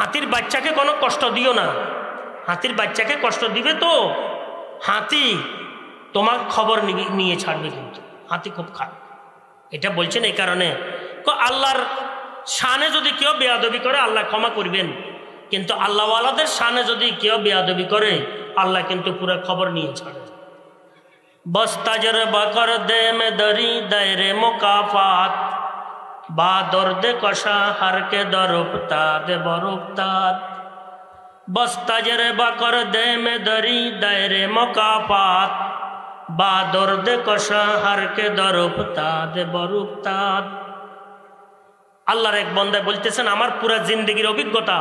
হাতির বাচ্চাকে কোনো কষ্ট দিও না, হাতির বাচ্চাকে কষ্ট দিবে তো হাতি তোমার খবর নিয়ে ছাড়বে, কিন্তু হাতি খুব খারাপ। এটা বলছেন এই কারণে আল্লাহর শানে যদি কেউ বেয়াদবি করে আল্লাহ ক্ষমা করবেন, কিন্তু আল্লাহওয়ালাদের শানে যদি কেউ বেয়াদবি করে আল্লাহ কিন্তু পুরো খবর নিয়ে ছাড়ে। বস তাজরবা কর দে মে দরি দায়রে মুকাফাত, বা দর্দে কষা হারকে দরুফতাদ বরুফতাদ। বস তাজরবা কর দে মে দরি দায়রে মুকাফাত, বা দর্দে কষা হারকে দরুফতাদ বরুফতাদ। আল্লাহর এক বান্দা বলতেছেন আমার পুরা জিন্দেগির অভিজ্ঞতা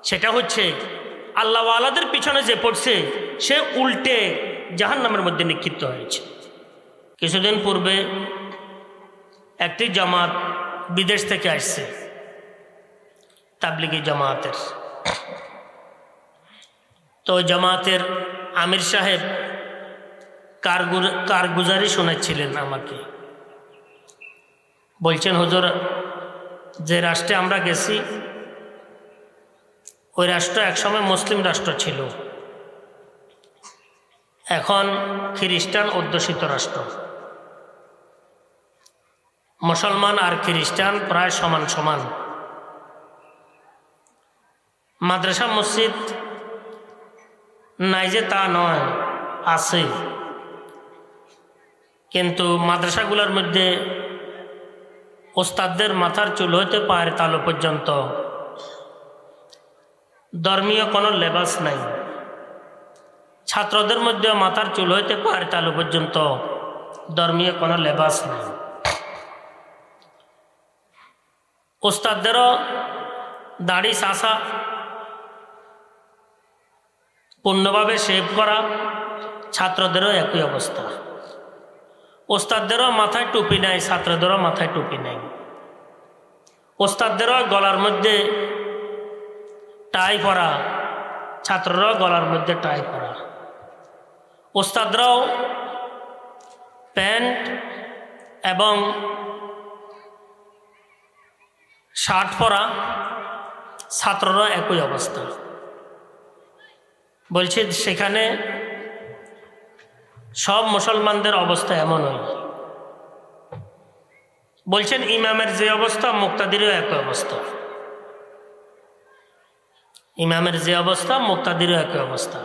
সেটা হচ্ছে আল্লাহওয়ালাদের পিছনে যে পড়ছে সে উল্টে জাহান্নামের মধ্যে নিক্ষিপ্ত হয়েছে। কিছুদিন পূর্বে একটি জামাত বিদেশ থেকে আসছে, তাবলিগি জামাতের। তো জামাতের আমির সাহেব কারগুজারি শোনাচ্ছিলেন আমাকে। বলছেন হুজুর, যে রাষ্ট্রে আমরা গেছি ওই রাষ্ট্র একসময় মুসলিম রাষ্ট্র ছিল, এখন খ্রিস্টান অধ্যুষিত রাষ্ট্র। মুসলমান আর খ্রিস্টান প্রায় সমান সমান। মাদ্রাসা মসজিদ নাই যে তা নয়, আছে, কিন্তু মাদ্রাসাগুলোর মধ্যে ওস্তাদদের মাথার চুল হইতে পায়ের তালু পর্যন্ত ধর্মীয় কোনো লেবাস নাই। ছাত্রদের মধ্যে মাথার চুল হইতে পায়ের তালু পর্যন্ত ধর্মীয় কোনো লেবাস নাই। ওস্তাদদেরও দাড়ি চাষা, পূর্ণভাবে শেভ করা, ছাত্রদেরও একই অবস্থা। ওস্তাদদেরও মাথায় টুপি নাই, ছাত্রদেরও মাথায় টুপি নাই। ওস্তাদদেরও গলার মধ্যে টাই পরা, ছাত্ররাও গলার মধ্যে টাই পরা। ওস্তাদরাও প্যান্ট এবং শার্ট পরা, ছাত্ররা একই অবস্থা। বলছি সেখানে সব মুসলমানদের অবস্থা এমন হয়। বলছেন ইমামের যে অবস্থা মুক্তাদিরও একই অবস্থা, ইমামের যে অবস্থা মুক্তাদিরও একই অবস্থা।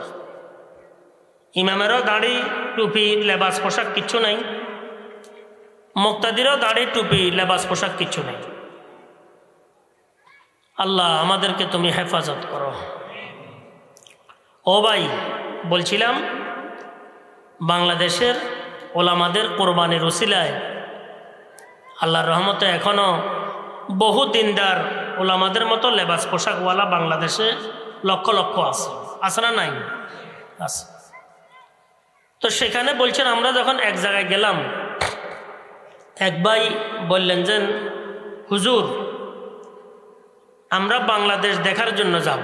ইমামেরও দাড়ি টুপি লেবাস পোশাক কিচ্ছু নাই, মুক্তাদিরও দাড়ি টুপি লেবাস পোশাক কিচ্ছু নেই। আল্লাহ আমাদেরকে তুমি হেফাজত করো। ও ভাই, বলছিলাম বাংলাদেশের ওলামাদের কোরবানির উসিলায় আল্লাহর রহমতে এখনও বহু দিনদার ওলামাদের মতো লেবাস পোশাকওয়ালা বাংলাদেশে লক্ষ লক্ষ আছে, আছে না নাই? আছে। তো সেখানে বলছেন আমরা যখন এক জায়গায় গেলাম, এক ভাই বললেন যে হুজুর আমরা বাংলাদেশ দেখার জন্য যাব।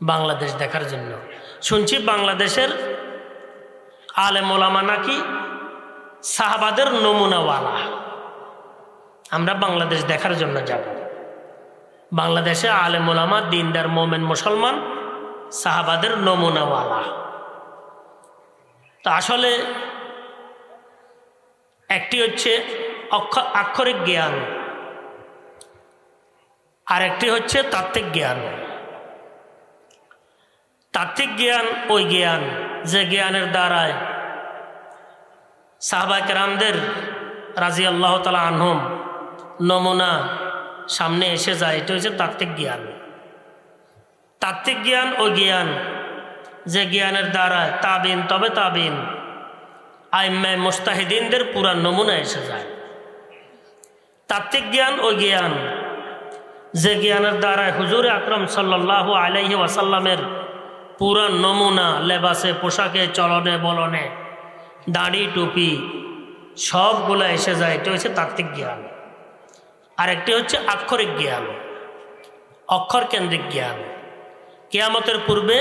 বাংলাদেশ দেখার জন্য শুনছি বাংলাদেশের আলেম ওলামা নাকি সাহাবাদের নমুনাওয়ালা। আমরা বাংলাদেশ দেখার জন্য যাব। বাংলাদেশে আলেম ওলামা দিনদার মোমেন মুসলমান সাহাবাদের নমুনাওয়ালা। তো আসলে একটি হচ্ছে আক্ষরিক জ্ঞান, আর একটি হচ্ছে তাত্ত্বিক জ্ঞান। তাত্ত্বিক জ্ঞান ওই জ্ঞান যে জ্ঞানের দ্বারায় সাহাবা কেরামদের রাদিয়াল্লাহু তাআলা আনহুম নমুনা সামনে এসে যায়, এটা হচ্ছে তাত্ত্বিক জ্ঞান। তাত্ত্বিক জ্ঞান ও জ্ঞান যে জ্ঞানের দ্বারা তাবিন তবে তাবিন আইম্মায়ে মুজতাহিদিনদের পুরা নমুনা এসে যায়। তাত্ত্বিক জ্ঞান ও জ্ঞান যে জ্ঞানের দ্বারা হুজুর আকরাম সাল্লাল্লাহু আলাইহি ওয়াসাল্লামের পুরা নমুনা লেবাসে পোশাকে চলনে বলনে দাড়ি টুপি সবগুলো এসে যায়, এটা হচ্ছে তাত্ত্বিক জ্ঞান। আরেকটি হচ্ছে আক্ষরিক জ্ঞান, অক্ষর কেন্দ্রিক জ্ঞান। কিয়ামতের পূর্বে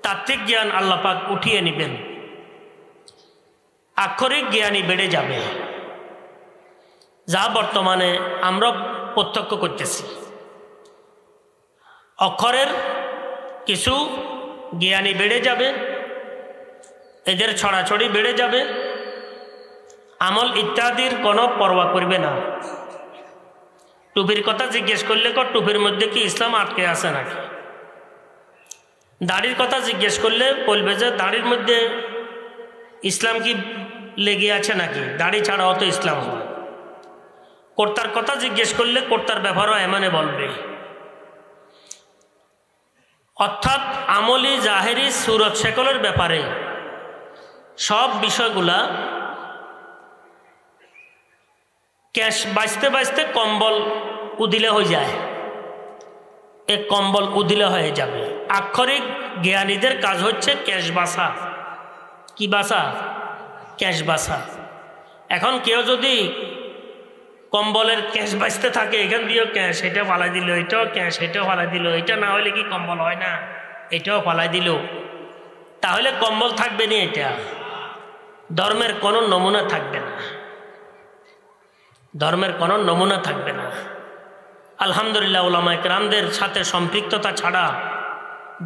তাত্ত্বিক জ্ঞান আল্লাহ পাক উঠিয়ে নেবেন, আক্ষরিক জ্ঞানই বেড়ে যাবে, যা বর্তমানে আমরা প্রত্যক্ষ করতেছি। অক্ষরের কিছু জ্ঞানী বেড়ে যাবে, এদের ছড়াছড়ি বেড়ে যাবে, আমল ইত্যাদির কোনো পরোয়া করবে না। টুপির কথা জিজ্ঞেস করলে টুপির মধ্যে কি ইসলাম আটকে আছে নাকি? দাড়ির কথা জিজ্ঞেস করলে বলবে যে দাড়ির মধ্যে ইসলাম কি লেগে আছে নাকি, দাড়ি ছাড়াও তো ইসলাম হয়। কর্তার কথা জিজ্ঞেস করলে কর্তার ব্যাপারও এমনে বলবে। অর্থাৎ আমলি জাহেরি সুরত শেকলের ব্যাপারে সব বিষয়গুলা ক্যাশ বাঁচতে বাঁচতে কম্বল উদিলে হয়ে যায়, এ কম্বল উদিলে হয়ে যাবে। আক্ষরিক জ্ঞানীদের কাজ হচ্ছে ক্যাশ বাসা। কি বাসা? ক্যাশ বাসা। এখন কেউ যদি কম্বলের ক্যাশ বাঁচতে থাকে, এখান দিয়েও ক্যাশ, এটা ফালাই দিল, এটাও ক্যাশ, এটাও ফালাই দিল, এটা না হলে কি কম্বল হয় না, এটাও ফালাই দিল, তাহলে কম্বল থাকবে না। এটা ধর্মের কোনো নমুনা থাকবে না, ধর্মের কোনো নমুনা থাকবে না। আলহামদুলিল্লাহ, উলামায়ে কেরামদের সাথে সম্পৃক্ততা ছাড়া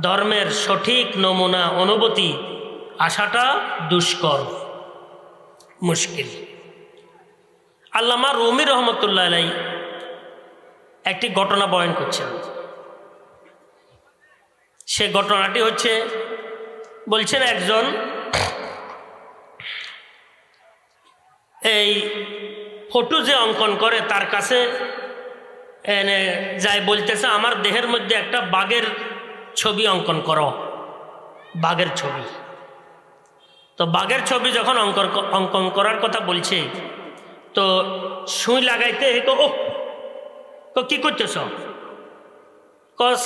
ধর্মের সঠিক নমুনা অনুভূতি আসাটা দুষ্কর, মুশকিল। আল্লামা রুমি রহমতুল্লাহ আলাইহি একটি ঘটনা বয়ান করছেন। সে ঘটনাটি হচ্ছে, বলছেন একজন এই ফটো যে অঙ্কন করে তার কাছে এনে যাই বলতেছে, আমার দেহের মধ্যে একটা বাঘের ছবি অঙ্কন করো, বাঘের ছবি। তো বাঘের ছবি যখন অঙ্কন করার কথা বলছে, তো সুই লাগাইতে ও কি করতেছ?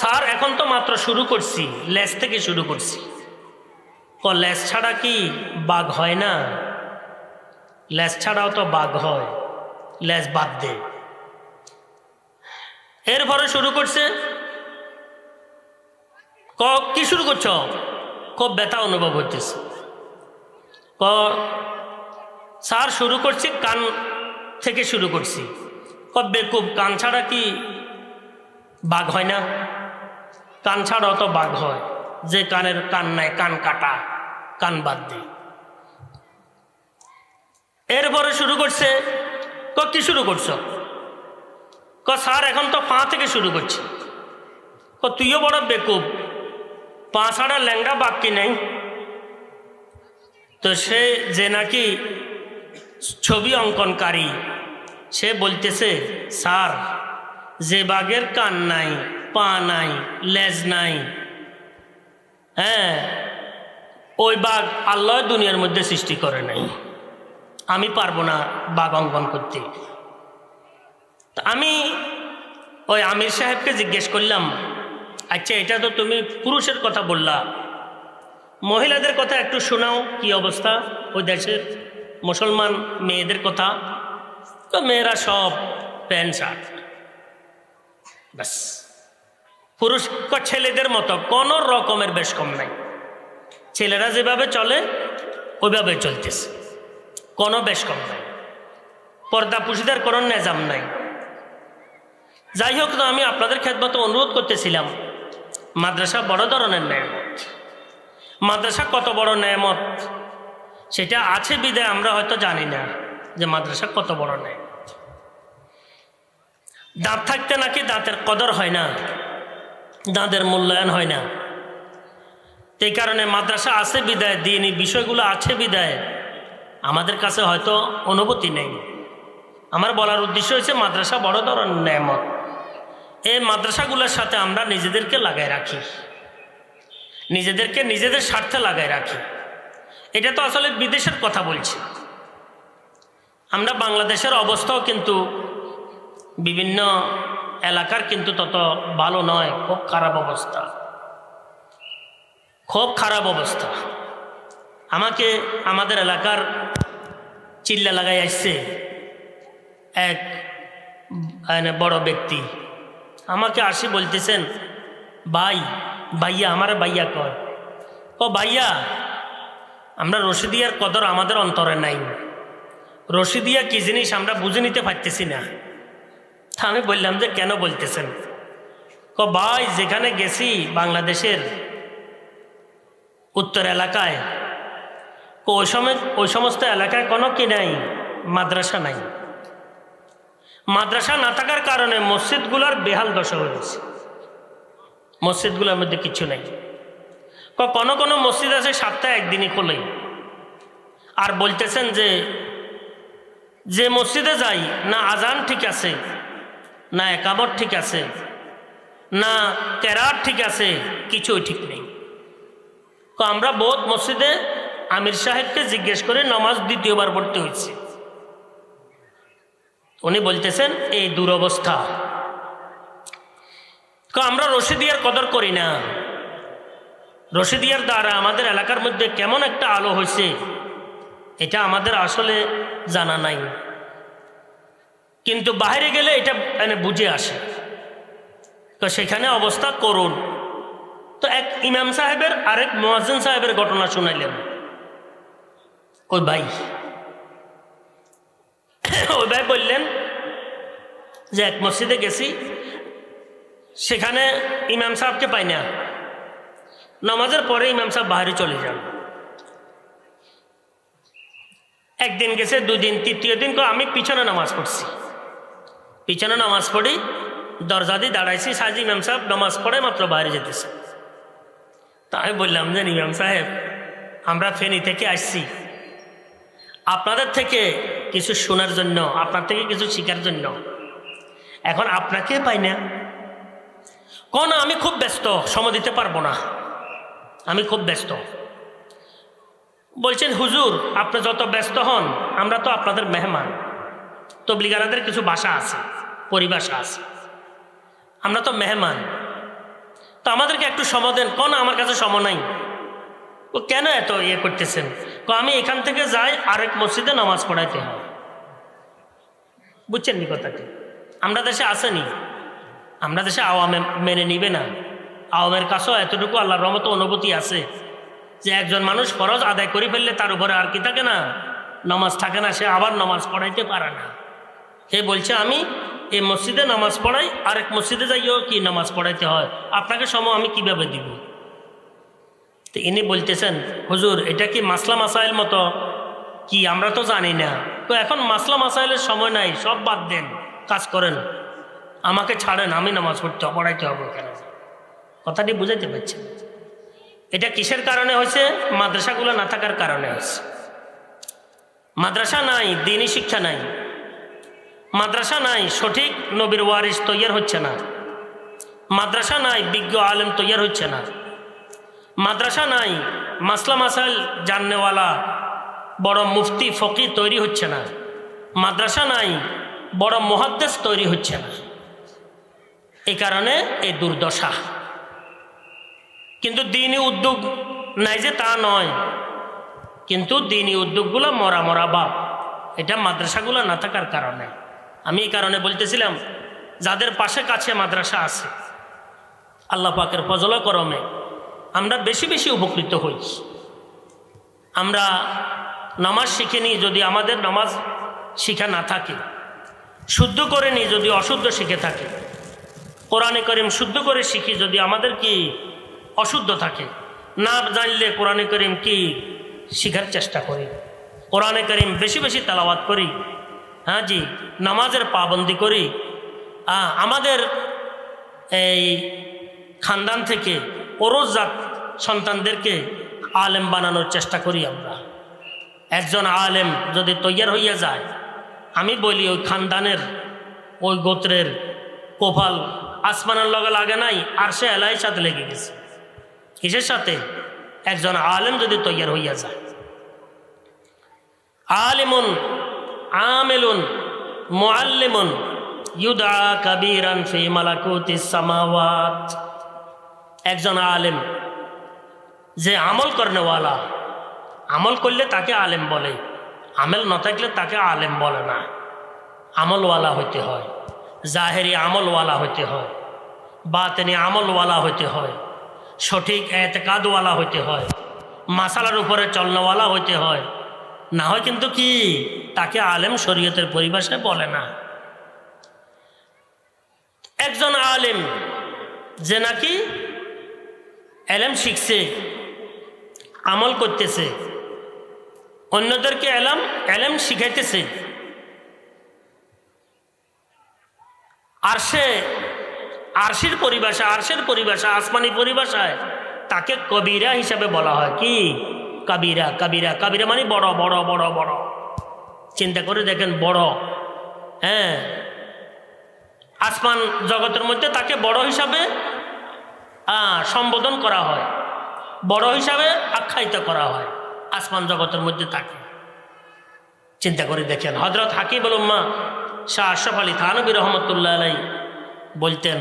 স্যার এখন তো মাত্র শুরু করছি, লেজ থেকে শুরু করছি। লেজ ছাড়া কি বাঘ হয় না? লেজ ছাড়াও তো বাঘ হয়, লেজ বাদ দে। এরপরে শুরু করছে, কি শুরু করছ? খুব ব্যথা অনুভব হইতেছে। স্যার শুরু করছি, কান থেকে শুরু করছি। বেকুব, কান ছাড়া কি বাঘ হয় না? কান ছাড়াও তো বাঘ হয়, যে কানের কান নাই, কান কাটা, কান বাদ দে। এরপরে শুরু করছে, কি শুরু করছ? স্যার এখন তো পা থেকে শুরু করছি। তুইও বড় বেকুব, পা ছাড়া ল্যাংড়া বাঘ কি নেই? তো সে যে নাকি ছবি অঙ্কনকারী, সে বলতেছে, স্যার যে বাঘের কান নাই, পা নাই, লেজ নাই, হ্যাঁ, ওই বাঘ আল্লাহ দুনিয়ার মধ্যে সৃষ্টি করে নাই। আমি পারবো না বাঘ অঙ্কন করতে। আমি ওই আমির সাহেবকে জিজ্ঞেস করলাম, আচ্ছা এটা তো তুমি পুরুষের কথা বললা, মহিলাদের কথা একটু শোনাও, কি অবস্থা ওই দেশের মুসলমান মেয়েদের কথা? তো মেয়েরা সব প্যান্ট শার্ট, ব্যাস। পুরুষ ছেলেদের মতো কোনো রকমের বেশ কম নাই, ছেলেরা যেভাবে চলে ওইভাবে চলতেছে, কোনো বেশ কম নাই, পর্দা পুশিদার কোনো নেজাম নাই। যাই হোক, তো আমি আপনাদের খেদমতে অনুরোধ করতেছিলাম, মাদ্রাসা বড় ধরনের নেয়ামত। মাদ্রাসা কত বড় নেয়ামত সেটা আছে বিদায় আমরা হয়তো জানি না যে মাদ্রাসা কত বড় নেয়ামত। দাঁত থাকতে নাকি দাঁতের কদর হয় না, দাঁতের মূল্যায়ন হয় না। এই কারণে মাদ্রাসা আছে বিদায়, দিন এই বিষয়গুলো আছে বিদায় আমাদের কাছে হয়তো অনুভূতি নেই। আমার বলার উদ্দেশ্য হচ্ছে মাদ্রাসা বড় ধরনের নেয়ামত। এই মাদ্রাসাগুলোর সাথে আমরা নিজেদেরকে লাগাই রাখি, নিজেদেরকে নিজেদের স্বার্থে লাগাই রাখি। এটা তো আসলে বিদেশের কথা বলছি। আমরা বাংলাদেশের অবস্থাও কিন্তু বিভিন্ন এলাকার কিন্তু তত ভালো নয়, খুব খারাপ অবস্থা, খুব খারাপ অবস্থা। আমাকে আমাদের এলাকার চিল্লা লাগাই আসছে এক বড় ব্যক্তি, আমাকে আসি বলতেছেন, ভাইয়া আমার ভাইয়া কয়, ভাইয়া আমরা রশিদিয়ার কদর আমাদের অন্তরে নাই, রশিদিয়া কি জিনিস আমরা বুঝে নিতে পারতেছি না। তা আমি বললাম যে কেন বলতেছেন? ভাই যেখানে গেছি বাংলাদেশের উত্তর এলাকায়, ওই সমস্ত এলাকায় কোনো কি নাই, মাদ্রাসা নাই। মাদ্রাসা না থাকার কারণে মসজিদগুলোর বেহাল দশা হয়েছে, মসজিদগুলোর মধ্যে কিছু নেই। কোনো কোনো মসজিদ আছে সপ্তাহে একদিনই খোলে। আর বলতেছেন যে মসজিদে যাই না আজান ঠিক আছে, না একামত ঠিক আছে, না কেরাত ঠিক আছে, কিছুই ঠিক নেই। আমরা বহুত মসজিদে আমির সাহেবকে জিজ্ঞেস করে নামাজ দ্বিতীয়বার পড়তে হয়েছে। উনি বলতেছেন এই দুরবস্থা। আমরা রশিদিয়ার কদর করি না। রশিদিয়ার দ্বারা আমাদের এলাকার মধ্যে কেমন একটা আলো হয়েছে এটা আমাদের আসলে জানা নাই, কিন্তু বাইরে গেলে এটা বুঝে আসে। তো সেখানে অবস্থা করুন। তো এক ইমাম সাহেবের আরেক মুয়াজ্জিন সাহেবের ঘটনা শুনাইলেন। ওই ভাই বললেন যে এক মসজিদে গেছি, সেখানে ইমাম সাহেবকে পাই না। নামাজের পরে ইমাম সাহেব বাইরে চলে যান। একদিন গেছে, দুদিন, তৃতীয় দিন আমি পিছনে নামাজ পড়ছি। পিছনে নামাজ পড়ি, দরজা দিয়ে দাঁড়াইছি, সাজি ইমাম সাহেব নামাজ পড়ে মাত্র বাইরে যেতেছে। তাই বললাম যে ইমাম সাহেব, আমরা ফেনী থেকে আসছি আপনাদের থেকে কিছু শোনার জন্য, আপনার থেকে কিছু শেখার জন্য। এখন আপনাকে পাই না। আমি খুব ব্যস্ত, সময় দিতে পারবো না, আমি খুব ব্যস্ত। বলছেন হুজুর আপনি যত ব্যস্ত হন, আমরা তো আপনাদের মেহমান। তবলিগারদের কিছু ভাষা আছে, পরিভাষা আছে, আমরা তো মেহমান, তো আমাদেরকে একটু সময় দেন। আমার কাছে সময় নাই। কেন এত করতেছেন? আমি এখান থেকে যাই, আরেক মসজিদে নামাজ পড়াইতে হয়। বুঝছেন নি কথাটি? আমরা দেশে আসেনি, আমরা দেশে আওয়ামে মেনে নিবে না। আওয়ামের কাছেও এতটুকু আল্লাহর রহমতে অনুভূতি আছে যে একজন মানুষ ফরজ আদায় করে ফেললে তার উপরে আর কি থাকে না, নামাজ থাকে না, সে আবার নামাজ পড়াইতে পারে না। সে বলছে আমি এই মসজিদে নামাজ পড়াই, আরেক মসজিদে যাইও কি নামাজ পড়াইতে হয়, আপনাকে সময় আমি কিভাবে দিব? তো ইনি বলতেছেন হুজুর এটা কি মাসলা মাসাইল মতো কি, আমরা তো জানি না। তো এখন মাসলা মাসাইলের সময় নাই, সব বাদ দেন, কাজ করেন, আমাকে ছাড়েন, আমি নামাজ পড়াইতে হবে। কেন? কথাটি বুঝাইতে পারছেন? এটা কিসের কারণে হয়েছে? মাদ্রাসাগুলো না থাকার কারণে হয়েছে। মাদ্রাসা নাই, দ্বীনি শিক্ষা নাই, মাদ্রাসা নাই, সঠিক নবীর ওয়ারিস তৈরি হচ্ছে না, মাদ্রাসা নাই, বিজ্ঞ আলেম তৈরি হচ্ছে না, মাদ্রাসা নাই, মাসলা মাসাইল জাননেওয়ালা বড় মুফতি ফকি তৈরি হচ্ছে না, মাদ্রাসা নাই, বড় মুহাদ্দিস তৈরি হচ্ছে না। এই কারণে এই দুর্দশা। কিন্তু দ্বীনি উদ্যোগ নাই যে তা নয়, কিন্তু দ্বীনি উদ্যোগগুলো মরা মরা বাপ, এটা মাদ্রাসাগুলো না থাকার কারণে। আমি এই কারণে বলতেছিলাম যাদের পাশে কাছে মাদ্রাসা আছে, আল্লাহ পাকের ফজল করমে আমরা বেশি বেশি উপকৃত হই। আমরা নামাজ শিখে নিই, যদি আমাদের নামাজ শিখা না থাকে, শুদ্ধ করে নিই যদি অশুদ্ধ শিখে থাকে, কোরআনে কারীম শুদ্ধ করে শিখি যদি আমাদের কি অশুদ্ধ থাকে, না জানলে কোরআনে কারীম কি শিখার চেষ্টা করি, কোরআনে কারীম বেশি বেশি তেলাওয়াত করি, হ্যাঁ জি, নামাজের পাবন্দি করি। আমাদের এই খানদান থেকে ওরজাত সন্তানদেরকে আলেম বানানোর চেষ্টা করি আমরা। একজন আলেম যদি তৈয়ার হইয়া যায়, আমি বলি ওই খানদানের ওই গোত্রের কোফাল আসমানের লগে লাগে নাই, আর সে এলাই সাথে লেগে গেছে। কিসের সাথে? একজন আলেম যদি তৈয়ার হইয়া যায়। আলিমুন আমিলুন মুআল্লিমুন ইউদা কাবীরান ফি মালাকুতিস সামাওয়াত। একজন আলেম যে আমল করেনেওয়ালা, আমল করলে তাকে আলেম বলে, আমল না থাকলে তাকে আলেম বলে না। আমলওয়ালা হইতে হয়, জাহেরি আমলওয়ালা হইতে হয়, বাতেনি আমলওয়ালা হইতে হয়, সঠিক এতেকাদওয়ালা হইতে হয়, মাসালার উপরে চলনেওয়ালা হইতে হয়। না হয় কিন্তু কি তাকে আলেম শরীয়তের পরিভাষায় বলে না। একজন আলেম যে নাকি এলেম শিখছে, আমল করতেছে, অন্যদেরকে এলেম শিখাইতেছে, আরশের পরিভাষা আসমানি পরিভাষায় তাকে কবিরা হিসাবে বলা হয়। কি কবিরা? কবিরা মানে বড় বড় বড় বড়। চিন্তা করে দেখেন, বড়। হ্যাঁ, আসমান জগতের মধ্যে তাকে বড় হিসাবে সম্বোধন করা হয়, বড় হিসাবে আখ্যায়িত করা হয় আসমান জগতের মধ্যে তাকে। চিন্তা করে দেখেন, হযরত হাকিমুল উম্মাহ শাহ আশরাফ আলী থানভী रहमतुल्लाह अलैह बोलतें,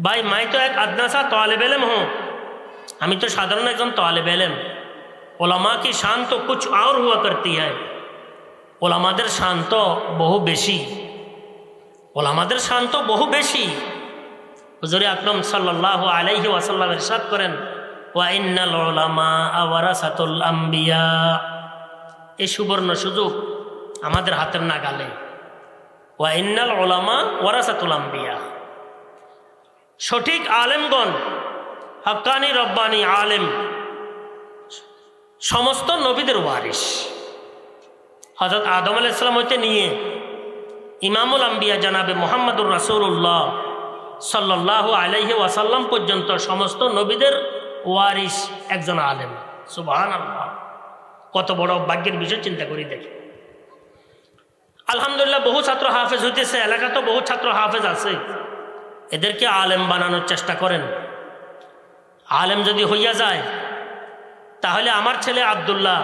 भाई मैं तो एक अदना सा तालिब इल्म हूँ, আমি তো সাধারণ একজন তালিব ইলম। উলামা কি শান তো কুছ और हुआ करती है, ওলামাদের শান তো বহু বেশি, ওলামাদের শান তো বহু বেশি। হুজুর আকরাম সাল্লাল্লাহু আলাইহি ওয়াসাল্লাম ইরশাদ করেন, ওয়া ইন্নাল উলামা ওয়ারাসাতুল আম্বিয়া। এই সুবর্ণ সুযোগ আমাদের হাতের নাগালে। ওয়া ইন্নাল উলামা ওয়ারাসাতুল আম্বিয়া, সঠিক আলেমগণ, হক্কানি রব্বানি আলেম সমস্ত নবীদের ওয়ারিস। হযরত আদম আলাইহিস সালাম হইতে নিয়ে ইমামুল আম্বিয়া জনাবে মুহাম্মদুর রাসূলুল্লাহ সাল্লাল্লাহু আলাইহি ওয়াসাল্লাম পর্যন্ত সমস্ত নবীদের ওয়ারিস একজন আলেম। সুবহানাল্লাহ, কত বড় ভাগ্যের বিষয় চিন্তা করি দেখি। আলহামদুলিল্লাহ, বহু ছাত্র হাফেজ হইতেছে, এলাকা তো বহু ছাত্র হাফেজ আছে, এদেরকে আলেম বানানোর চেষ্টা করেন। আলেম যদি হইয়া যায়, তাহলে আমার ছেলে আব্দুল্লাহ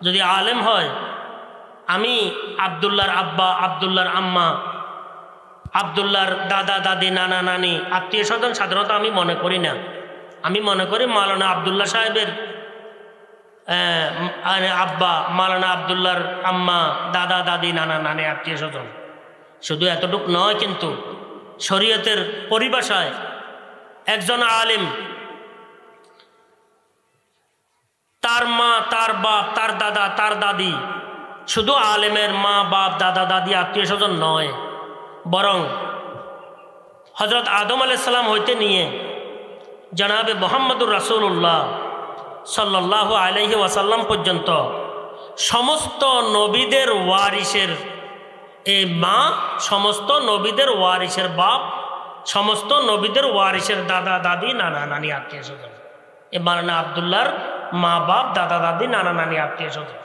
যদি আলেম হয়, আমি আব্দুল্লাহর আব্বা, আব্দুল্লাহর আম্মা, আব্দুল্লাহর দাদা দাদি, নানা নানি, আত্মীয় স্বজন সাধারণত আমি মনে করি না। আমি মনে করি মাওলানা আব্দুল্লাহ সাহেবের আব্বা, মাওলানা আব্দুল্লাহর আম্মা, দাদা দাদি, নানা নানি, আত্মীয় স্বজন। শুধু এতটুক নয়, কিন্তু শরীয়তের পরিভাষায় একজন আলেম তার মা, তার বাপ, তার দাদা, তার দাদি, শুধু আলেমের মা, বাপ, দাদা, দাদি, আত্মীয় স্বজন নয়, বরং হযরত আদম আলাইহিস সালাম হইতে নিয়ে জনাবে মুহাম্মদুর রাসূলুল্লাহ সাল্লাল্লাহু আলাইহি ওয়াসাল্লাম পর্যন্ত সমস্ত নবীদের ওয়ারিসের এই মা, সমস্ত নবীদের ওয়ারিসের বাপ, সমস্ত নবীদের ওয়ারিসের দাদা দাদি, নানা নানি, আত্মীয় স্বজন। এ মাওলানা আব্দুল্লাহর মা, বাপ, দাদা দাদি, নানা নানি, আত্মীয় স্বজন।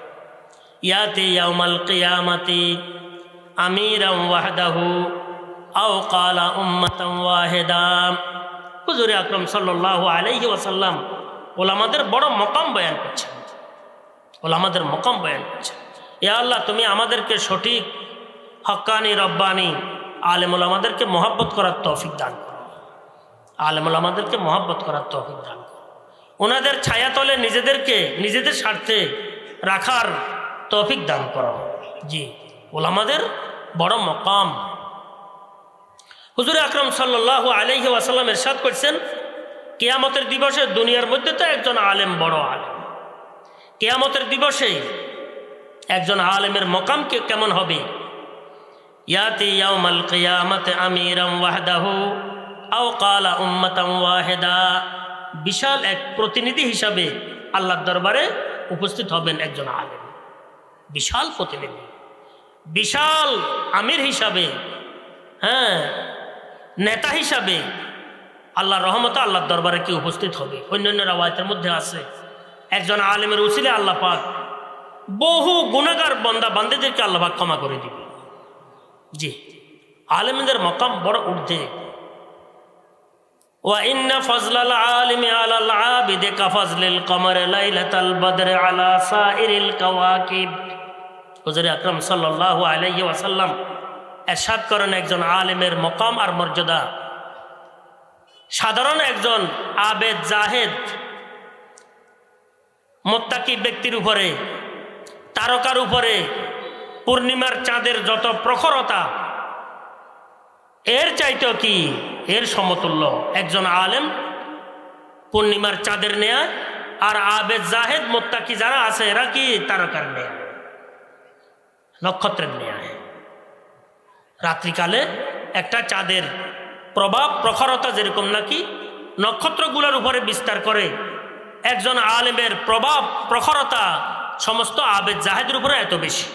ইয়াতি ইয়াউমাল কিয়ামাতি আমিরান ওয়াহদাহু আও ক্বালা উম্মাতান ওয়াহিদা। হুজুর আকরাম সাল্লাল্লাহু আলাইহি ওয়াসাল্লাম ওলামাদের বড় মকাম বয়ান করছেন, ওলামাদের মকাম বয়ান করছেন। ইয়া আল্লাহ, তুমি আমাদেরকে সঠিক হক্কানি রব্বানি আলেম ওলামাদেরকে মহব্বত করার তৌফিক দান করো, আলেম ওলামাদেরকে মহব্বত করার তৌফিক দান করো, ওনাদের ছায়াতলে নিজেদেরকে নিজেদের স্বার্থে রাখার তৌফিক দান করো। জি, ওলামাদের বড় মকাম। হুজুর আকরাম সাল্লাল্লাহু আলাইহি ওয়াসাল্লাম ইরশাদ করছেন, কিয়ামতের দিবসে দুনিয়ার মধ্যে তো একজন আলেম বড় আলেম, কিয়ামতের দিবসে একজন আলেমের মকাম কেমন হবে? ইয়াতি ইয়াউমাল কিয়ামাতি আমিরান ওয়াহদাহু আও ক্বালা উম্মাতান ওয়াহিদা। বিশাল এক প্রতিনিধি হিসাবে আল্লাহর দরবারে উপস্থিত হবেন একজন আলেম, বিশাল প্রতিনিধি, বিশাল আমির হিসাবে, হ্যাঁ, নেতা হিসাবে আল্লাহর রহমতে আল্লাহর দরবারে কি উপস্থিত হবে। অন্যান্য রাওয়ায়াতের মধ্যে আছে, একজন আলেমের উসিলে আল্লাহ পাক বহু গুনাহগার বান্দা বান্দীদেরকে আল্লাহ পাক ক্ষমা করে দিবে। জি, আলেমদের মকাম বড় ঊর্ধ্বে। ওয়া ইন্না ফাজলাল আলিমি আলাল আবিদি কাফাজলিল কমর লাইলাতাল বদর আলা সাইরিল কাওয়াকিব। হুজুর আকরাম সাল্লাল্লাহু আলাইহি ওয়াসাল্লাম ইরশাদ করেন, একজন আলেমের মকাম আর মর্যাদা সাধারণ একজন আবেদ, জাহেদ, মুত্তাকি ব্যক্তির উপরে, তারকার উপরে পূর্ণিমার চাঁদের যত প্রখরতা, এর চাইতেও কি, এর সমতুল্য একজন আলেম পূর্ণিমার চাঁদের নেয়া। আর আবেদ, জাহেদ, মুত্তাকি যারা আছে এরা কি তারকার নেয়া, নক্ষত্রের নেয়া। রাত্রিকালে একটা চাঁদের প্রভাব প্রখরতা যেরকম নাকি নক্ষত্রগুলোর উপরে বিস্তার করে, একজন আলেমের প্রভাব প্রখরতা সমস্ত আবেদ জাহেদের উপরে এত বেশি।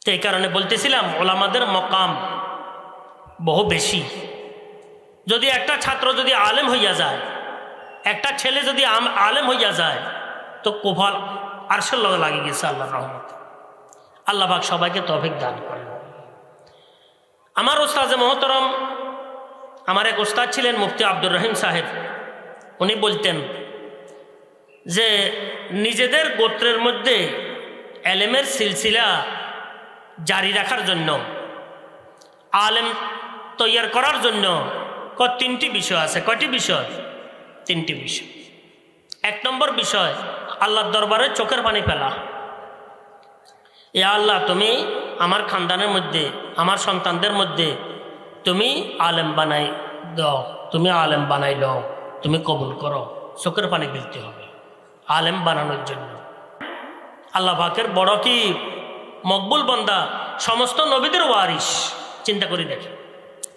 তো এই কারণে বলতেছিলাম ওলামাদের মকাম বহু বেশি। যদি একটা ছাত্র যদি আলেম হইয়া যায়, একটা ছেলে যদি আলেম হইয়া যায়, তো কোফাল আরশের লগে লাগে গেছে আল্লাহর রহমত। আল্লাহ পাক সবাইকে তৌফিক দান করেন। আমার ওস্তাদ মহতরম, আমার এক ওস্তাদ ছিলেন মুফতি আব্দুর রহিম সাহেব। উনি বলতেন যে নিজেদের গোত্রের মধ্যে এলেমের সিলসিলা জারি রাখার জন্য, আলেম তৈয়ার করার জন্য তিনটি বিষয় আছে। কয়টি বিষয়? তিনটি বিষয়। এক নম্বর বিষয়, আল্লাহর দরবারে চোখের পানি ফেলা। এ আল্লাহ, তুমি আমার খানদানের মধ্যে, আমার সন্তানদের মধ্যে তুমি আলেম বানাই দাও, তুমি আলেম বানাই দাও, তুমি কবুল করো। চোখের পানি ফেলতে হবে আলেম বানানোর জন্য। আল্লাহ পাকের বড় কি মকবুল বান্দা, সমস্ত নবীদের ওয়ারিস। চিন্তা করে দেখি,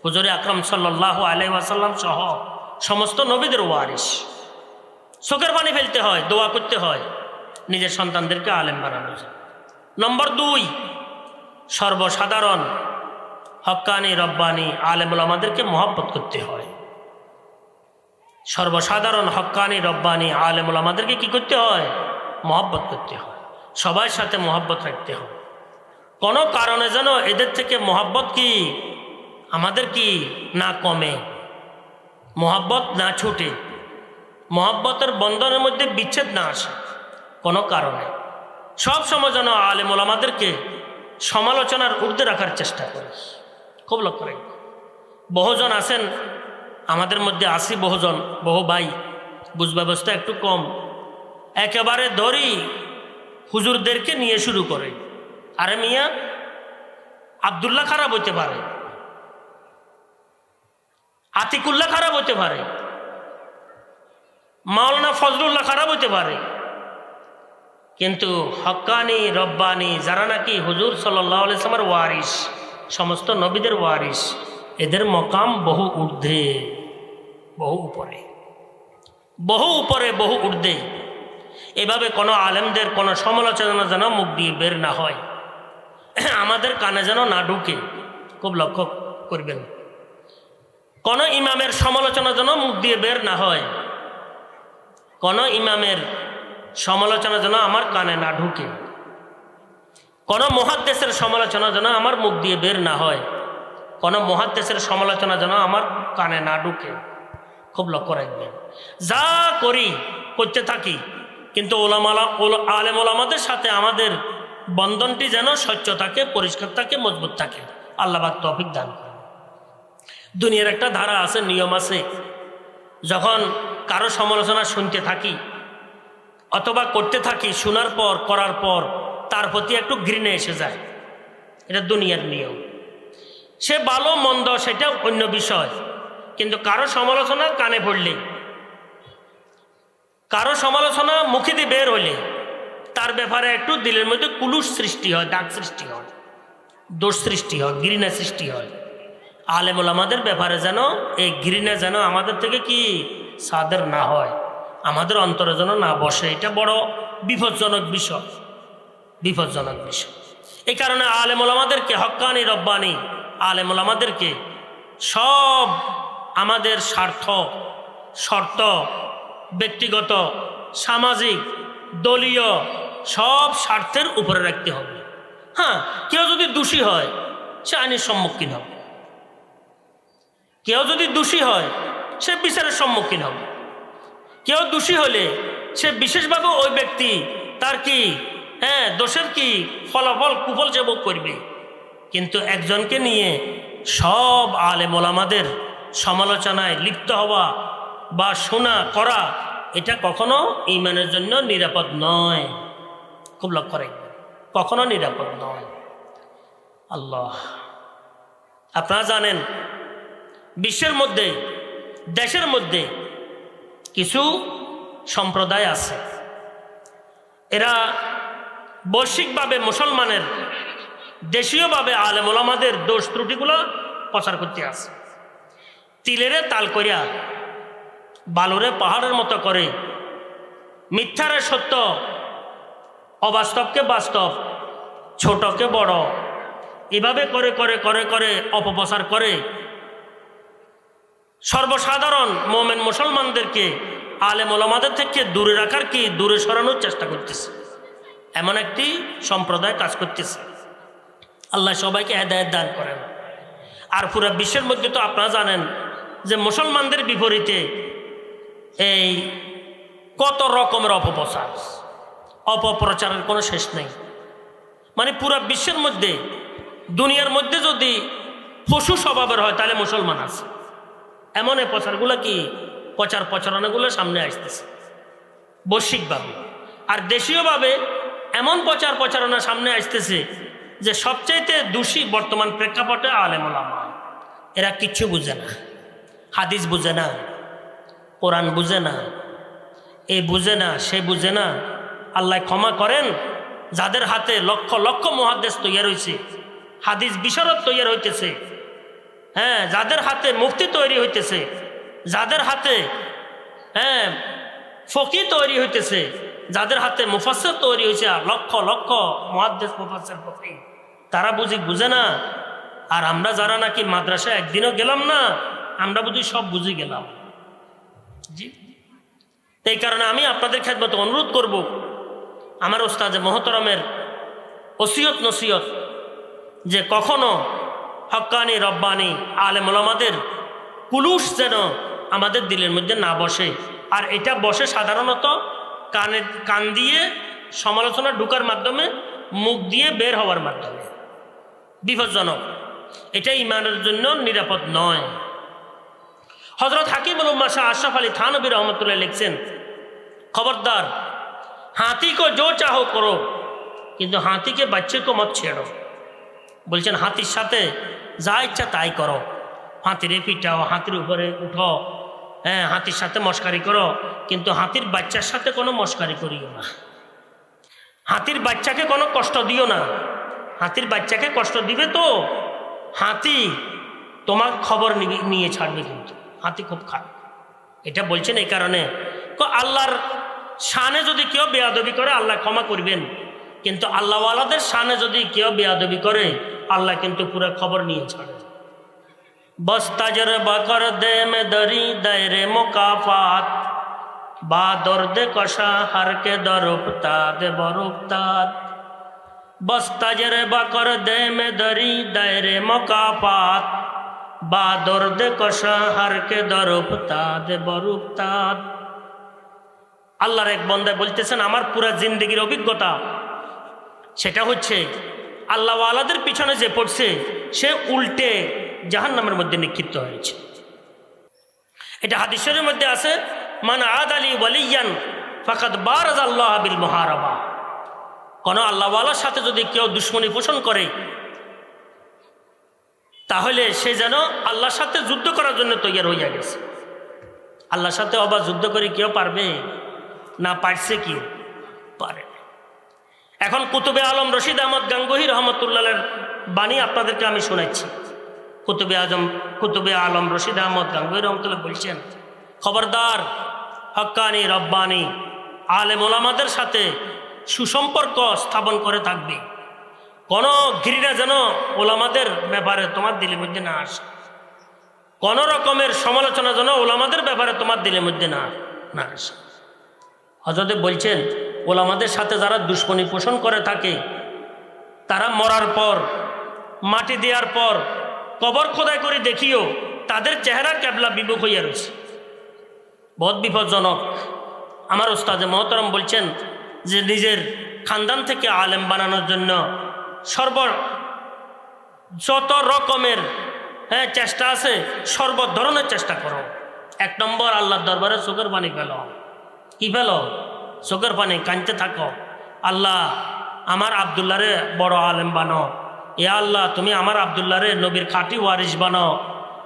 হুজুরে আকরাম সাল্লাল্লাহু আলাইহি ওয়াসাল্লাম সহ সমস্ত নবীদের ওয়ারিস। চোখের পানি ফেলতে হয়, দোয়া করতে হয় নিজের সন্তানদেরকে আলেম বানানো যায়। নম্বর 2, সর্বসাধারণ হক্কানি রব্বানি আলেমুল আমাদেরকে মহব্বত করতে হয়। সর্বসাধারণ হক্কানি রব্বানি আলেমুল আমাদেরকে কি করতে হয়? মহব্বত করতে হয়। সবার সাথে মহব্বত রাখতে হয়। কোনো কারণে যেন এদের থেকে মহব্বত কি আমাদের কি না কমে, মহব্বত না ছুটে, মহব্বতের বন্ধনের মধ্যে বিচ্ছেদ না আসে কোনো কারণে। সব সময় যেন আলেমুল আমাদেরকে সমালোচনার ঊর্ধ্বে রাখার চেষ্টা করি। খুব লক্ষ্য রাখি। বহুজন আছেন আমাদের মধ্যে, আসি বহুজন, বহু ভাই বুঝ ব্যবস্থা একটু কম, একেবারে ধরি হুজুরদেরকে নিয়ে শুরু করে। আরে মিয়া, আব্দুল্লাহ খারাপ হইতে পারে, আতিকুল্লাহ খারাপ হইতে পারে, মাওলানা ফজলুল্লাহ খারাপ হইতে পারে, কিন্তু হক্কানি রব্বানি যারা নাকি হুজুর সাল্লাল্লাহু আলাইহি ওয়াসাল্লামের ওয়ারিস, সমস্ত নবীদের ওয়ারিস, এদের মকাম বহু ঊর্ধ্বে, বহু উপরে, বহু উপরে, বহু ঊর্ধ্বে। এভাবে কোনো আলেমদের কোনো সমালোচনা যেন মুখ দিয়ে বের না হয়, আমাদের কানে যেন না ঢুকে। খুব লক্ষ্য করবেন, কোনো ইমামের সমালোচনা যেন মুখ দিয়ে বের না হয়, কোনো ইমামের সমালোচনা যেন আমার কানে না ঢুকে, কোনো মুহাদ্দিসের সমালোচনা যেন আমার মুখ দিয়ে বের না হয়, কোনো মুহাদ্দিসের সমালোচনা যেন আমার কানে না ঢুকে। খুব লক্ষ্য রাখবেন। যা করি করতে থাকি, কিন্তু আলেম ওলামাদের সাথে আমাদের বন্ধনটি যেন স্বচ্ছ থাকে, পরিষ্কার থাকে, মজবুত থাকে। আল্লাহ পাক তৌফিক দান করেন। দুনিয়ার একটা ধারা আছে, নিয়ম আছে, যখন কারো সমালোচনা শুনতে থাকি অথবা করতে থাকি, শোনার পর করার পর তার প্রতি একটু ঘৃণা এসে যায়। এটা দুনিয়ার নিয়ম। সে ভালো মন্দ সেটা অন্য বিষয়, কিন্তু কারো সমালোচনা কানে পড়লে, কারো সমালোচনা মুখে দিয়ে বের হলে তার ব্যাপারে একটু দিলের মধ্যে কুলুষ সৃষ্টি হয়, দাগ সৃষ্টি হয়, দোষ সৃষ্টি হয়, ঘৃণা সৃষ্টি হয়। আলেমুল আমাদের ব্যাপারে যেন এই ঘৃণা যেন আমাদের থেকে কি সাদের না হয়, আমাদের অন্তরে যেন না বসে। এটা বড় বিপজ্জনক বিষয়, বিপজ্জনক বিষয়। এই কারণে আলেমুল আমাদেরকে, হক্কানি রব্বানি আলেমুল আমাদেরকে সব আমাদের স্বার্থ, শর্ত, ব্যক্তিগত, সামাজিক, দলীয় সব স্বার্থের উপরে রাখতে হবে। হ্যাঁ, কেউ যদি দোষী হয় সে আইনের সম্মুখীন হবে, কেউ যদি দোষী হয় সে বিচারের সম্মুখীন হবে, কেউ দোষী হলে সে বিশেষভাবে ওই ব্যক্তি তার কি দোষের কি ফলাফল কুফল সে ভোগ করবে। কিন্তু একজনকে নিয়ে সব আলেম ওলামাদের সমালোচনায় লিপ্ত হওয়া বা শোনা করা, এটা কখনো ঈমানের জন্য নিরাপদ নয়। খুব লক্ষ্য রাখবেন, কখনো নিরাপদ নয়। আল্লাহ, আপনারা জানেন বিশ্বের মধ্যে, দেশের মধ্যে কিছু সম্প্রদায় আছে, এরা বৈশ্বিকভাবে মুসলমানের, দেশীয়ভাবে আলেম ওলামাদের দোষ ত্রুটিগুলো প্রচার করতে আসে। তিলেরে তাল করিয়া, বালুরে পাহাড়ের মতো করে, মিথ্যারে সত্য, অবাস্তবকে বাস্তব, ছোটকে বড়, এভাবে করে করে করে করে অপপ্রচার করে সর্বসাধারণ মোমেন মুসলমানদেরকে আলেম ওলামাদের থেকে দূরে রাখার কি দূরে সরানোর চেষ্টা করতেছে। এমন একটি সম্প্রদায় কাজ করতেছে। আল্লাহ সবাইকে হেদায়েত দান করেন। আর পুরো বিশ্বের মধ্যে তো আপনারা জানেন যে মুসলমানদের বিপরীতে এই কত রকমের অপপ্রচার, অপপ্রচারের কোনো শেষ নেই। মানে পুরো বিশ্বের মধ্যে, দুনিয়ার মধ্যে যদি পশু স্বভাবের হয় তাহলে মুসলমান আছে। এমন এই প্রচারগুলো কি প্রচার প্রচারণাগুলো সামনে আসতেছে বৈশ্বিকভাবে। আর দেশীয়ভাবে এমন প্রচার প্রচারণা সামনে আসতেছে যে সবচাইতে দোষী বর্তমান প্রেক্ষাপটে আলেম ওলামা। এরা কিচ্ছু বুঝে না, হাদিস বুঝে না, কোরআন বুঝে না, এ বুঝে না, সে বুঝে না। আল্লাহ ক্ষমা করেন যাদের হাতে লক্ষ লক্ষ মুহাদ্দিস তৈরি হয়েছে, হাদিস বিশারদ তৈরি হইতেছে, হ্যাঁ, যাদের হাতে মুফতি তৈরি হইতেছে, যাদের হাতে ফকি তৈরি হইতেছে, যাদের হাতে মুফাসসির তৈরি হয়েছে, লক্ষ লক্ষ মুহাদ্দিস মুফাসসির ফকি, তারা বুঝে না। আর আমরা যারা নাকি মাদ্রাসায় একদিনও গেলাম না, আমরা বুঝি সব বুঝে গেলাম। জি, এই কারণে আমি আপনাদের খেদমতে অনুরোধ করব, আমার ওস্তাদ মোহতরমের ওসিয়ত নসিয়ত যে কখনো হক্কানি রব্বানি আলেম ওলামাদের কুলুস যেন আমাদের দিলের মধ্যে না বসে। আর এটা বসে সাধারণত কান দিয়ে সমালোচনা ঢুকার মাধ্যমে, মুখ দিয়ে বের হওয়ার মাধ্যমে। বিপজ্জনক, এটা ইমানের জন্য নিরাপদ নয়। হযরত হাকিমুল উম্মাহ শাহ আশরাফ আলী থানভী রহমতুল্লাহ লিখছেন, খবরদার হাতি কো জো চাহো করো, কিন্তু হাতিকে বাচ্চে কো মত ছেড়ো। বলছেন হাতির সাথে যা ইচ্ছা তাই করো, হাতিরে পিটাও, হাতির উপরে উঠো, হ্যাঁ, হাতির সাথে মস্কারি করো, কিন্তু হাতির বাচ্চার সাথে কোনো মস্কারি করিও না। হাতির বাচ্চাকে কোনো কষ্ট দিও না। হাতির বাচ্চাকে কষ্ট দিবে তো হাতি তোমার খবর নিয়ে ছাড়বে, কিন্তু হাতি খুব খারাপ। এটা বলছেন এই কারণে, আল্লাহর শানে যদি কেউ বেয়াদবি করে আল্লাহ ক্ষমা করবেন, কিন্তু আল্লাহওয়ালাদের শানে যদি কেউ বেয়াদবি করে আল্লাহ কিন্তু পুরো খবর নিয়ে ছাড়ে। বস তাজরবা কর দে মে দরি দায়রে মুকাফাত, বা দর্দে কষা হারকে দরুপতাদ বরুপতাদ। বস তাজরবা কর দে মে দরি দায়রে মুকাফাত, বা দর্দে কষা হারকে দরুপতাদ বরুপতাদ। আল্লাহর এক বান্দা বলতেছেন, আমার পুরা জিন্দেগির অভিজ্ঞতা সেটা হচ্ছে আল্লাহওয়ালাদের পিছনে যে পড়ছে সে উল্টে জাহান্নামের মধ্যে নিক্ষিপ্ত হয়েছে। এটা হাদিসের মধ্যে আছে, মান আদ আলী ওয়ালিয়ান ফাকাদ বারাজ আল্লাহ বিল মুহারাবা। কোন আল্লাহওয়ালার সাথে যদি কেউ দুশ্মনী পোষণ করে তাহলে সে যেন আল্লাহর সাথে যুদ্ধ করার জন্য তৈরি হইয়া গেছে। আল্লাহর সাথে আবার যুদ্ধ করে কেউ পারবে না? পারছে কি? পারে। এখন কুতুবে আলম রশিদ আহমদ গাঙ্গুহি রহমতুল্লাহের বাণী আপনাদেরকে আমি শোনাচ্ছি। কুতুবে আলম রশিদ আহমদ গাঙ্গুহি রহমতুল্লাহ বলছেন, খবরদার হক্কানি রব্বানি আলেম ওলামাদের সাথে সুসম্পর্ক স্থাপন করে থাকবে। কোনো ঘৃণা যেন ওলামাদের ব্যাপারে তোমার দিলের মধ্যে না আসে, কোন রকমের সমালোচনা যেন ওলামাদের ব্যাপারে তোমার দিলের মধ্যে না আসে। হযরত বলছেন, ওলামাদের সাথে যারা দুশ্মনী পোষণ করে থাকে তারা মরার পর, মাটি দেওয়ার পর কবর খোদাই করে দেখিও তাদের চেহারা কেবলা বিমুখ হইয়া রয়েছে। বহুত বিপজ্জনক। আমার ওস্তাদে মোহতরম বলছেন যে নিজের খানদান থেকে আলেম বানানোর জন্য যত রকমের চেষ্টা আছে, সর্ব ধরনের চেষ্টা করো। এক নম্বর, আল্লাহর দরবারে চোখের পানি ফেলো। কি ফেলো? চোখের পানি, কাঁদতে থাকো, আল্লাহ আমার আবদুল্লাহরে বড় আলেম বানো। এ আল্লাহ তুমি আমার আবদুল্লাহরে নবীর খাঁটি ওয়ারিস বানো।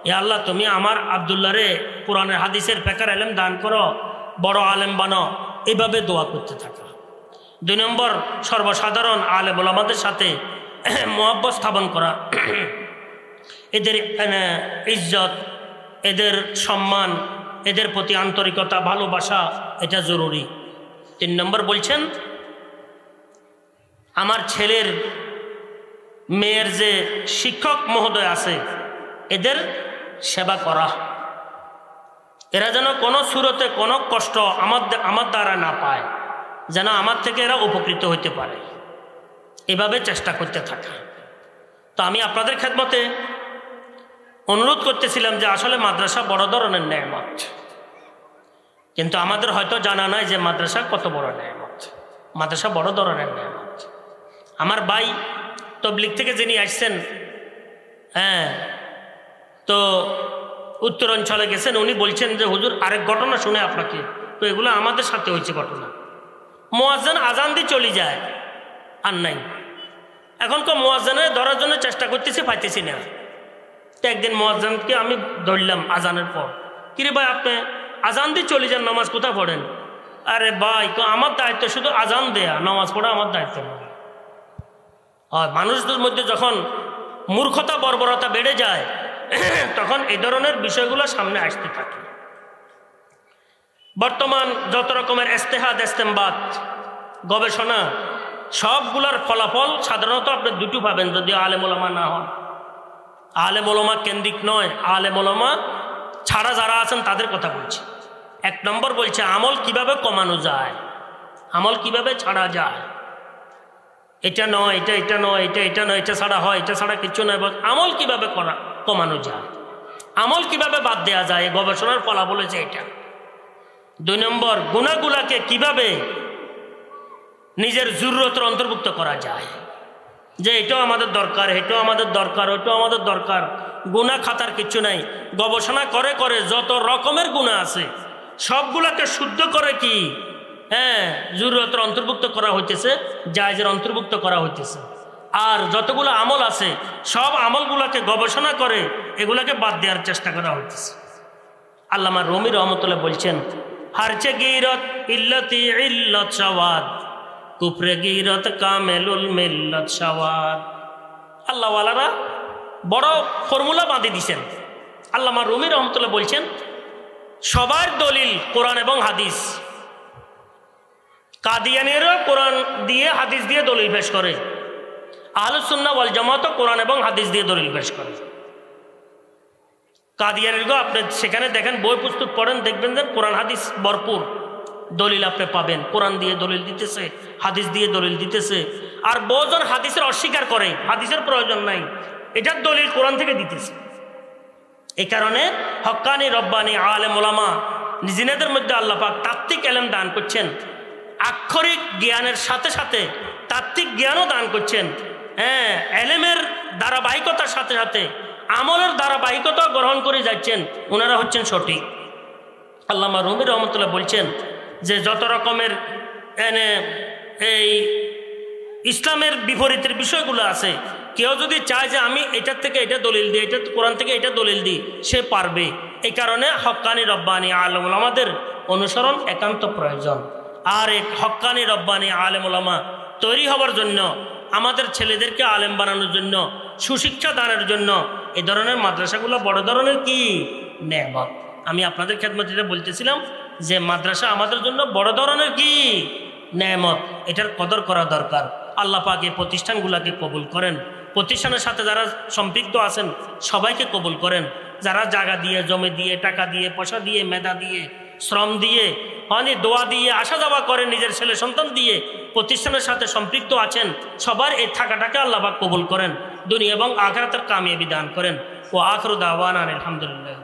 এ আল্লাহ তুমি আমার আবদুল্লাহরে কোরআনের হাদিসের ফেকার এলেম দান করো, বড় আলেম বানো। এইভাবে দোয়া করতে থাকো। 2 নম্বর, সর্বসাধারণ আলেম ওলামাদের সাথে মহব্বত স্থাপন করা। এদের ইজ্জত, এদের সম্মান, এদের প্রতি আন্তরিকতা, ভালোবাসা, এটা জরুরি। 3 নম্বর বলছেন আমার ছেলের মেয়ের যে শিক্ষক মহোদয় আছে এদের সেবা করা, এরা যেন কোনো সুরতে কোনো কষ্ট আমার দ্বারা না পায়, যেন আমার থেকে এরা উপকৃত হতে পারে, এভাবে চেষ্টা করতে থাকা। তো আমি আপনাদের খেদমতে অনুরোধ করতেছিলাম যে আসলে মাদ্রাসা বড় ধরনের নেয়ামত, কিন্তু আমাদের হয়তো জানা নাই যে মাদ্রাসা কত বড় নেয়ামত। মাদ্রাসা বড় ধরনের নেয়ামত। আমার ভাই তবলিগ থেকে যিনি আসছেন, তো উত্তরাঞ্চলে গেছেন, উনি বলছেন যে হুজুর আরেক ঘটনা শুনে আপনাকে, তো এগুলো আমাদের সাথে হয়েছে ঘটনা। মুয়াজ্জিন আজান দিয়ে চলে যায়, আর নাই। এখন তো মুয়াজ্জিনে ধরার জন্য চেষ্টা করতেছি, পাইতেছি না। তো একদিন মুয়াজ্জিনকে আমি ধরলাম আজানের পর, কিরে ভাই আপনি আজান দিয়ে চলে যান, নামাজ কোথায় পড়েন? আরে ভাই তো আমার দায়িত্ব শুধু আজান দেয়া, নামাজ পড়া আমার দায়িত্ব নয়। আর মানুষদের মধ্যে যখন মূর্খতা বর্বরতা বেড়ে যায় তখন এই ধরনের বিষয়গুলো সামনে আসতে থাকে। বর্তমান যত রকমের ইস্তেহাদ, ইস্তেমবাদ, গবেষণা, সবগুলোর ফলাফল সাধারণত আপনি দুটো পাবেন যদি আলেম ওলামা না হন। আলেম ওলামা কেন্দ্রিক নয়, আলেম ওলামা ছাড়া যারা আছেন তাদের কথা বলছি। 1 নম্বর বলছে আমল কিভাবে কমানো যায়, আমল কিভাবে ছাড়া যায়। এটা নয়, এটা নয়, এটা নয়, এটা ছাড়া হয়, এটা ছাড়া কিছু নয়। আমল কিভাবে কমানো যায়, আমল কিভাবে বাদ দেওয়া যায়, গবেষণার ফলাফল হয়েছে এটা। 2 নম্বর গুনাহগুলাকে কিভাবে নিজের জরুরতের অন্তর্ভুক্ত করা যায়, যে এটাও আমাদের দরকার, এটাও আমাদের দরকার, ওটাও আমাদের দরকার। গুনাহ খাতার কিছু নাই। গবেষণা করে করে যত রকমের গুনাহ আছে সবগুলাকে শুদ্ধ করে কি জরুরতের অন্তর্ভুক্ত করা হইতেছে, জায়েজের অন্তর্ভুক্ত করা হইতেছে। আর যতগুলো আমল আছে সব আমলগুলোকে গবেষণা করে এগুলাকে বাদ দেওয়ার চেষ্টা করা হইতেছে। আল্লামা রুমি রহমতুল্লাহ বলছেন, হারচে গিরত ইল্লতি ইল্লত শাওয়াদ, কুফরে গিরত কামেলুল মিল্লত শাওয়াদ। আল্লাহওয়ালারা বড় ফর্মুলা বাঁধে দিছেন। আল্লামা রুমি রহমতুল্লাহ বলছেন সবার দলিল কোরআন এবং হাদিস। কাদিয়ানিরও কোরআন দিয়ে হাদিস দিয়ে দলিল পেশ করে, আহলুস সুন্নাহ ওয়াল জামাতও কোরআন এবং হাদিস দিয়ে দলিল পেশ করে। কাদিয়ানিরও আপনি সেখানে দেখেন, বই পুস্তক পড়েন, দেখবেন যে কোরআন হাদিস ভরপুর দলিল আপনি পাবেন। কোরআন দিয়ে দলিল দিতেছে, হাদিস দিয়ে দলিল দিতেছে। আর বহুজন হাদিসের অস্বীকার করে, হাদিসের প্রয়োজন নাই, এটার দলিল কোরআন থেকে দিতেছে। এই কারণে হক্কানি রব্বানি আলেম ওলামা নিজেদের মধ্যে আল্লাহ পাক তাত্ত্বিক এলেম দান করছেন, আক্ষরিক জ্ঞানের সাথে সাথে তাত্ত্বিক জ্ঞানও দান করছেন। এলেমের ধারাবাহিকতার সাথে সাথে আমলের ধারাবাহিকতা গ্রহণ করে যাচ্ছেন, ওনারা হচ্ছেন সঠিক। আল্লামা রুমি রহমতুল্লাহ বলছেন যে যত রকমের এই ইসলামের বিপরীতের বিষয়গুলো আছে, কেউ যদি চায় যে আমি এটার থেকে এটা দলিল দিই, এটা কোরআন থেকে এটা দলিল দিই, সে পারবে। এই কারণে হক্কানি রব্বানি আলেম ওলামাদের অনুসরণ একান্ত প্রয়োজন। আর এক হক্কানি রব্বানি আলেম ওলামা তৈরি হওয়ার জন্য, আমাদের ছেলেদেরকে আলেম বানানোর জন্য, সুশিক্ষা দানের জন্য এই ধরনের মাদ্রাসাগুলো বড় ধরনের কি নেয়ামত। আমি আপনাদের খেদমতে যেটা বলতেছিলাম যে মাদ্রাসা আমাদের জন্য বড় ধরনের কি নেয়ামত, এটার কদর করা দরকার। আল্লাহ পাক এই প্রতিষ্ঠানগুলোকে কবুল করেন, প্রতিষ্ঠানের সাথে যারা সম্পৃক্ত আছেন সবাইকে কবুল করেন। যারা জায়গা দিয়ে, জমি দিয়ে, টাকা দিয়ে, পয়সা দিয়ে, মেধা দিয়ে, শ্রম দিয়ে, দোয়া দিয়ে, আসা যাওয়া করেন, নিজের ছেলে সন্তান দিয়ে প্রতিষ্ঠানের সাথে সম্পৃক্ত আছেন, সবার এই থাকাটাকে আল্লাহ পাক কবুল করেন, দুনিয়া এবং আখিরাতের কামিয়াবি দান করেন। ও আখিরু দাওয়ানা আলহামদুলিল্লাহ।